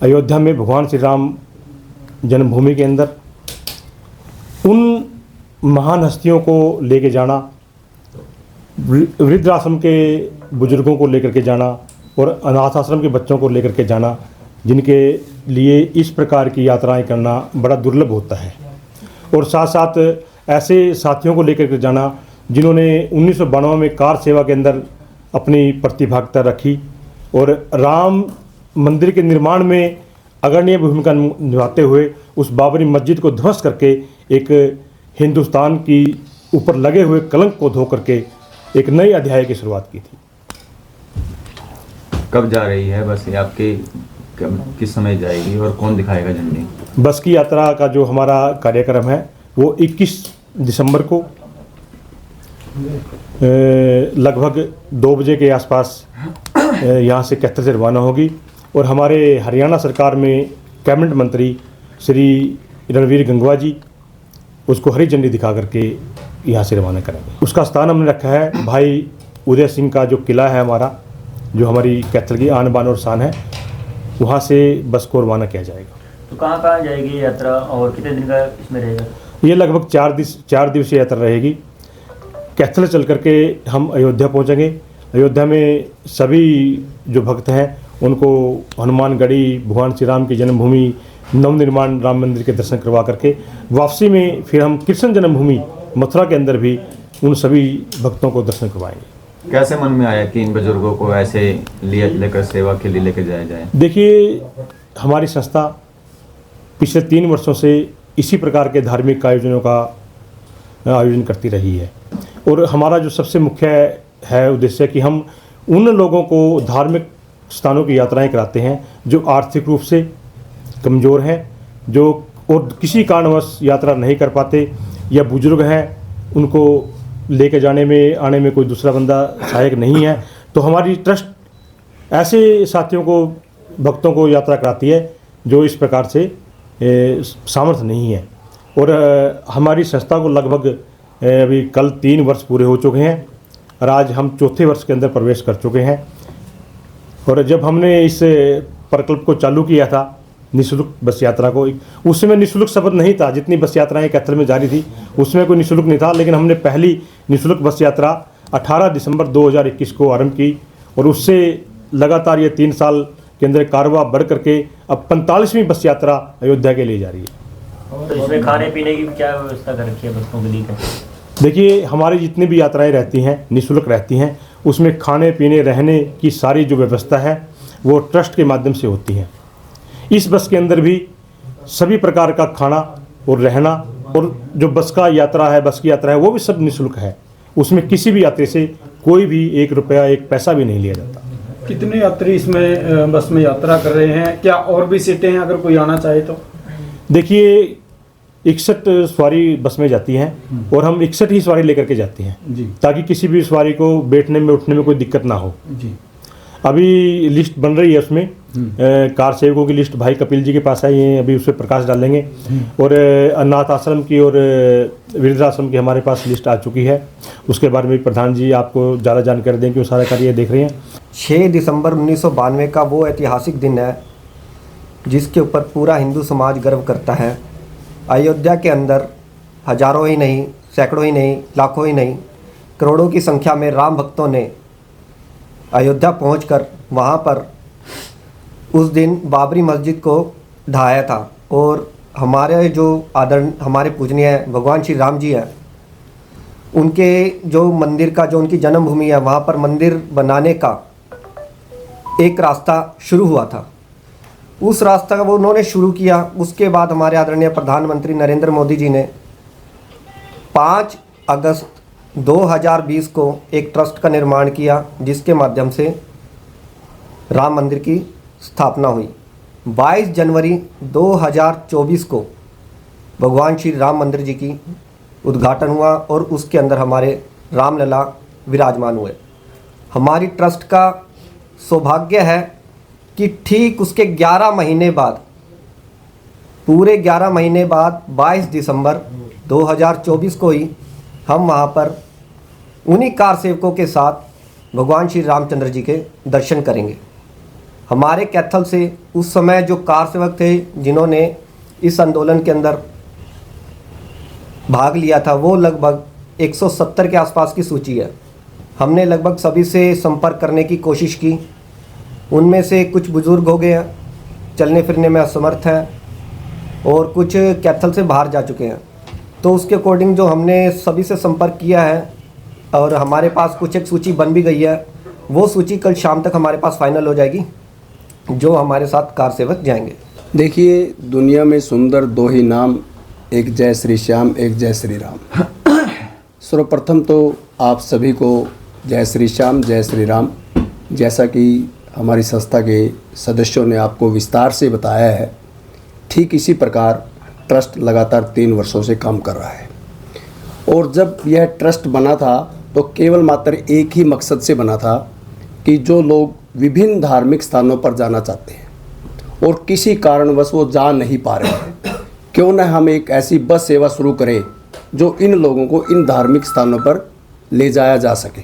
अयोध्या में भगवान श्री राम जन्मभूमि के अंदर उन महान हस्तियों को लेके जाना, वृद्धाश्रम के बुजुर्गों को लेकर के जाना और अनाथ आश्रम के बच्चों को लेकर के जाना, जिनके लिए इस प्रकार की यात्राएं करना बड़ा दुर्लभ होता है। और साथ साथ ऐसे साथियों को लेकर के जाना जिन्होंने 1992 में कार सेवा के अंदर अपनी प्रतिभागिता रखी और राम मंदिर के निर्माण में अग्रणी भूमिका निभाते हुए उस बाबरी मस्जिद को ध्वस्त करके एक हिंदुस्तान की ऊपर लगे हुए कलंक को धो करके एक नए अध्याय की शुरुआत की थी। कब जा रही है बस, ये आपके किस समय जाएगी और कौन दिखाएगा झंडी? बस की यात्रा का जो हमारा कार्यक्रम है वो 21 दिसंबर को लगभग 2 बजे के आसपास यहाँ से कैथल से रवाना होगी और हमारे हरियाणा सरकार में कैबिनेट मंत्री श्री रणवीर गंगवा जी उसको हरी झंडी दिखा करके यहाँ से रवाना करेंगे। उसका स्थान हमने रखा है भाई उदय सिंह का जो किला है हमारा, जो हमारी कैथल की आन बान और शान है, वहाँ से बस को रवाना किया जाएगा। तो कहाँ कहाँ जाएगी यात्रा और कितने दिन का इसमें रहेगा? ये लगभग 4 दिवसीय यात्रा रहेगी। कैथल चल करके हम अयोध्या पहुँचेंगे। अयोध्या में सभी जो भक्त हैं उनको हनुमानगढ़ी भगवान श्री राम की जन्मभूमि नवनिर्माण राम मंदिर के दर्शन करवा करके वापसी में फिर हम कृष्ण जन्मभूमि मथुरा के अंदर भी उन सभी भक्तों को दर्शन करवाएंगे। कैसे मन में आया कि इन बुजुर्गों को ऐसे लेकर सेवा के लिए लेकर जाया जाए? देखिए, हमारी संस्था पिछले 3 वर्षों से इसी प्रकार के धार्मिक आयोजनों का आयोजन करती रही है और हमारा जो सबसे मुख्य है उद्देश्य कि हम उन लोगों को धार्मिक स्थानों की यात्राएं कराते हैं जो आर्थिक रूप से कमज़ोर हैं, जो और किसी कारणवश यात्रा नहीं कर पाते, या बुजुर्ग हैं उनको लेके जाने में आने में कोई दूसरा बंदा सहायक नहीं है। तो हमारी ट्रस्ट ऐसे साथियों को भक्तों को यात्रा कराती है जो इस प्रकार से सामर्थ्य नहीं है। और हमारी संस्था को लगभग अभी कल 3 वर्ष पूरे हो चुके हैं और आज हम 4थे वर्ष के अंदर प्रवेश कर चुके हैं। और जब हमने इस प्रकल्प को चालू किया था निःशुल्क बस यात्रा को, उस समय निःशुल्क शब्द नहीं था। जितनी बस यात्राएं कैथल में जारी थी उसमें कोई निःशुल्क नहीं था, लेकिन हमने पहली निःशुल्क बस यात्रा 18 दिसंबर 2021 को आरंभ की और उससे लगातार ये 3 साल के अंदर कारवां बढ़ करके अब 45वीं बस यात्रा अयोध्या के लिए जा रही है। तो इसमें खाने पीने की क्या व्यवस्था कर रखी है बच्चों के लिए? देखिए, हमारी जितनी भी यात्राएं रहती हैं निःशुल्क रहती हैं, उसमें खाने पीने रहने की सारी जो व्यवस्था है वो ट्रस्ट के माध्यम से होती है। इस बस के अंदर भी सभी प्रकार का खाना और रहना और जो बस की यात्रा है वो भी सब निःशुल्क है। उसमें किसी भी यात्री से कोई भी 1 रुपया 1 पैसा भी नहीं लिया जाता। कितने यात्री इसमें बस में यात्रा कर रहे हैं? क्या और भी सीटें हैं अगर कोई आना चाहे तो? देखिए, 61 सवारी बस में जाती हैं और हम 61 ही सवारी लेकर के जाते हैं जी, ताकि किसी भी सवारी को बैठने में उठने में कोई दिक्कत ना हो जी। अभी लिस्ट बन रही है, उसमें कार सेवकों की लिस्ट भाई कपिल जी के पास है, ये अभी उस पर प्रकाश डालेंगे। और अनाथ आश्रम की और वृद्धाश्रम की हमारे पास लिस्ट आ चुकी है। उसके बारे में प्रधान जी आपको ज़्यादा जानकारी दें कि वो सारा कार्य देख रहे हैं। 6 दिसंबर 1992 का वो ऐतिहासिक दिन है जिसके ऊपर पूरा हिंदू समाज गर्व करता है। अयोध्या के अंदर हजारों ही नहीं, सैकड़ों ही नहीं, लाखों ही नहीं, करोड़ों की संख्या में राम भक्तों ने अयोध्या पहुंचकर वहां पर उस दिन बाबरी मस्जिद को ढहाया था। और हमारे जो हमारे पूजनीय भगवान श्री राम जी हैं, उनके जो मंदिर का जो उनकी जन्मभूमि है वहाँ पर मंदिर बनाने का एक रास्ता शुरू हुआ था। उस रास्ता का वो उन्होंने शुरू किया। उसके बाद हमारे आदरणीय प्रधानमंत्री नरेंद्र मोदी जी ने 5 अगस्त 2020 को एक ट्रस्ट का निर्माण किया जिसके माध्यम से राम मंदिर की स्थापना हुई। 22 जनवरी 2024 को भगवान श्री राम मंदिर जी की उद्घाटन हुआ और उसके अंदर हमारे रामलला विराजमान हुए। हमारी ट्रस्ट का सौभाग्य है कि ठीक उसके 11 महीने बाद, पूरे 11 महीने बाद 22 दिसंबर 2024 को ही हम वहाँ पर उन्हीं कार सेवकों के साथ भगवान श्री रामचंद्र जी के दर्शन करेंगे। हमारे कैथल से उस समय जो कार सेवक थे जिन्होंने इस आंदोलन के अंदर भाग लिया था वो लगभग 170 के आसपास की सूची है। हमने लगभग सभी से संपर्क करने की कोशिश की। उनमें से कुछ बुजुर्ग हो गए हैं, चलने फिरने में असमर्थ हैं और कुछ कैथल से बाहर जा चुके हैं। तो उसके अकॉर्डिंग जो हमने सभी से संपर्क किया है और हमारे पास कुछ एक सूची बन भी गई है, वो सूची कल शाम तक हमारे पास फाइनल हो जाएगी, जो हमारे साथ कार सेवक जाएंगे। देखिए, दुनिया में सुंदर दो ही नाम, एक जय श्री श्याम, एक जय श्री राम। सर्वप्रथम तो आप सभी को जय श्री श्याम, जय श्री राम। जैसा कि हमारी संस्था के सदस्यों ने आपको विस्तार से बताया है, ठीक इसी प्रकार ट्रस्ट लगातार 3 वर्षों से काम कर रहा है। और जब यह ट्रस्ट बना था तो केवल मात्र एक ही मकसद से बना था कि जो लोग विभिन्न धार्मिक स्थानों पर जाना चाहते हैं और किसी कारणवश वो जा नहीं पा रहे हैं, क्यों न हम एक ऐसी बस सेवा शुरू करें जो इन लोगों को इन धार्मिक स्थानों पर ले जाया जा सके।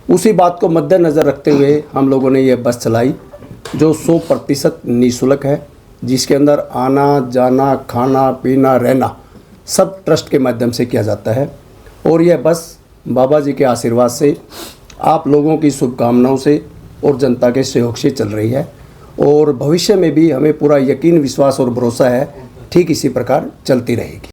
उसी बात को मद्देनज़र रखते हुए हम लोगों ने यह बस चलाई जो 100% निःशुल्क है, जिसके अंदर आना जाना, खाना पीना, रहना सब ट्रस्ट के माध्यम से किया जाता है। और यह बस बाबा जी के आशीर्वाद से, आप लोगों की शुभकामनाओं से और जनता के सहयोग से चल रही है और भविष्य में भी हमें पूरा यकीन, विश्वास और भरोसा है ठीक इसी प्रकार चलती रहेगी।